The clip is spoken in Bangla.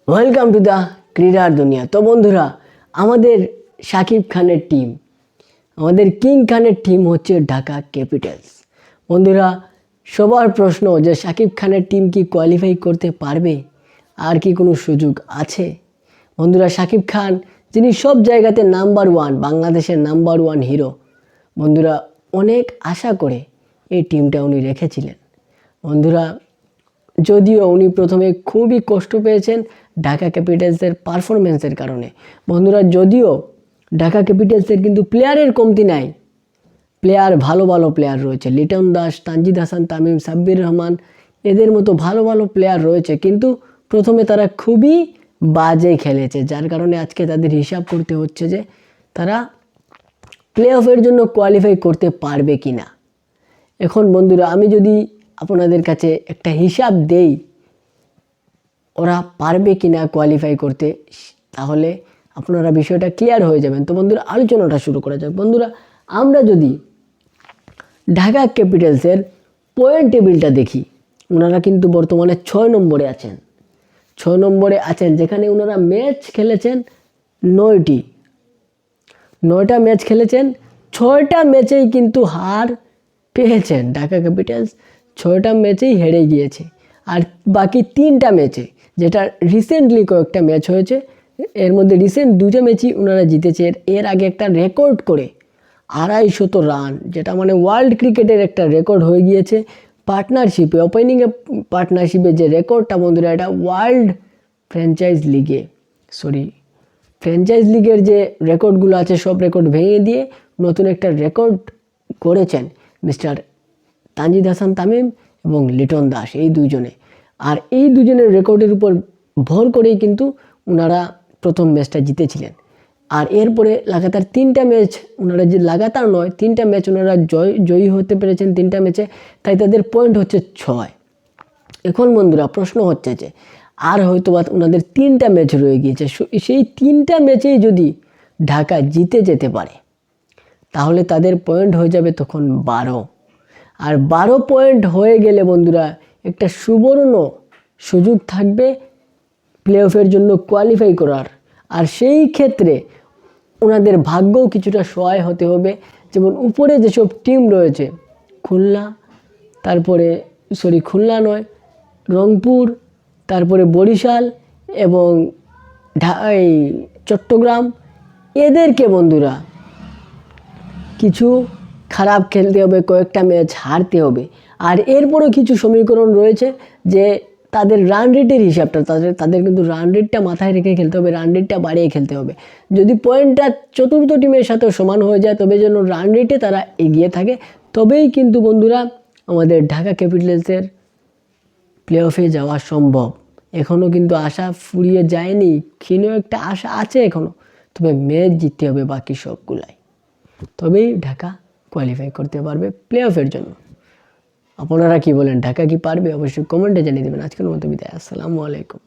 ওয়েলকাম টু দ্য ক্রীড়ার দুনিয়া। তো বন্ধুরা, আমাদের শাকিব খানের টিম, আমাদের কিং খানের টিম হচ্ছে ঢাকা ক্যাপিটালস। বন্ধুরা, সবার প্রশ্ন যে শাকিব খানের টিম কি কোয়ালিফাই করতে পারবে, আর কি কোনো সুযোগ আছে? বন্ধুরা, শাকিব খান যিনি সব জায়গাতে নাম্বার ওয়ান, বাংলাদেশের নাম্বার ওয়ান হিরো, বন্ধুরা অনেক আশা করে এই টিমটা উনি রেখেছিলেন। বন্ধুরা, যদিও উনি প্রথমে খুবই কষ্ট পেয়েছেন ঢাকা ক্যাপিটালসের পারফরমেন্সের কারণে। বন্ধুরা, যদিও ঢাকা ক্যাপিটালসের কিন্তু প্লেয়ারের কমতি নাই, প্লেয়ার ভালো ভালো প্লেয়ার রয়েছে, লিটন দাস, তানজিদ হাসান তামিম, সাব্বির রহমান, এদের মতো ভালো ভালো প্লেয়ার রয়েছে, কিন্তু প্রথমে তারা খুবই বাজে খেলেছে, যার কারণে আজকে তাদের হিসাব করতে হচ্ছে যে তারা প্লে অফের জন্য কোয়ালিফাই করতে পারবে কি না। এখন বন্ধুরা, আমি যদি আপনাদের কাছে একটা হিসাব দেই ওরা পারবে কি না কোয়ালিফাই করতে, তাহলে আপনারা বিষয়টা ক্লিয়ার হয়ে যাবেন। তো বন্ধুরা, আলোচনাটা শুরু করা যাক। বন্ধুরা, আমরা যদি ঢাকা ক্যাপিটালসের পয়েন্ট টেবিলটা দেখি, ওনারা কিন্তু বর্তমানে 6 নম্বরে আছেন। 6 নম্বরে আছেন, যেখানে ওনারা ম্যাচ খেলেছেন 9টা ম্যাচ খেলেছেন, 6টা ম্যাচেই কিন্তু হার পেয়েছেন। ঢাকা ক্যাপিটালস 6টা ম্যাচেই হেরে গিয়েছে, আর বাকি 3টা ম্যাচে, যেটা রিসেন্টলি কয়েকটা ম্যাচ হয়েছে, এর মধ্যে রিসেন্ট 2টা ম্যাচই ওনারা জিতেছে। এর আগে একটা রেকর্ড করে 250 রান, যেটা মানে ওয়ার্ল্ড ক্রিকেটের একটা রেকর্ড হয়ে গিয়েছে পার্টনারশিপে, ওপেনিংয়ে পার্টনারশিপে যে রেকর্ডটা বন্ধুরা, এটা ওয়ার্ল্ড ফ্র্যাঞ্চাইজ লিগের যে রেকর্ডগুলো আছে সব রেকর্ড ভেঙে দিয়ে নতুন একটা রেকর্ড করেছেন মিস্টার তানজিদ হাসান তামিম এবং লিটন দাস, এই দুইজনে। আর এই দুজনের রেকর্ডের উপর ভর করেই কিন্তু ওনারা প্রথম ম্যাচটা জিতেছিলেন। আর এরপরে লাগাতার 3টা ম্যাচ ওনারা, যে লাগাতার নয়, 3টা ম্যাচ ওনারা জয়ী হতে পেরেছেন 3টা ম্যাচে, তাই তাদের পয়েন্ট হচ্ছে 6। এখন বন্ধুরা, প্রশ্ন হচ্ছে যে আর হয়তো বা ওনাদের 3টা ম্যাচ রয়ে গিয়েছে, সেই 3টা ম্যাচেই যদি ঢাকা জিতে যেতে পারে, তাহলে তাদের পয়েন্ট হয়ে যাবে তখন 12। আর 12 পয়েন্ট হয়ে গেলে বন্ধুরা, একটা সুবর্ণ সুযোগ থাকবে প্লে অফের জন্য কোয়ালিফাই করার। আর সেই ক্ষেত্রে ওনাদের ভাগ্যও কিছুটা সহায় হতে হবে। যেমন উপরে যেসব টিম রয়েছে, খুলনা নয়, রংপুর, তারপরে বরিশাল এবং চট্টগ্রাম, এদেরকে বন্ধুরা কিছু খারাপ খেলতে হবে, কয়েকটা ম্যাচ হারতে হবে। আর এরপরও কিছু সমীকরণ রয়েছে যে তাদের রান রেটের হিসাবটা, তাদের কিন্তু রান রেটটা মাথায় রেখে খেলতে হবে, রান রেটটা বাড়িয়ে খেলতে হবে। যদি পয়েন্টটা চতুর্থ টিমের সাথেও সমান হয়ে যায়, তবে যেন রান রেটে তারা এগিয়ে থাকে, তবেই কিন্তু বন্ধুরা আমাদের ঢাকা ক্যাপিটালসের প্লে অফে যাওয়া সম্ভব। এখনও কিন্তু আশা ফুরিয়ে যায়নি, ক্ষীণ একটা আশা আছে এখনও, তবে ম্যাচ জিততে হবে বাকি সবগুলাই, তবেই ঢাকা কোয়ালিফাই করতে পারবে প্লে অফের জন্য। আপনারা কি বলেন, ঢাকা কি পারবে? অবশ্যই কমেন্টে জানিয়ে দেবেন। আজকের মতো বিদায়, আসসালামু আলাইকুম।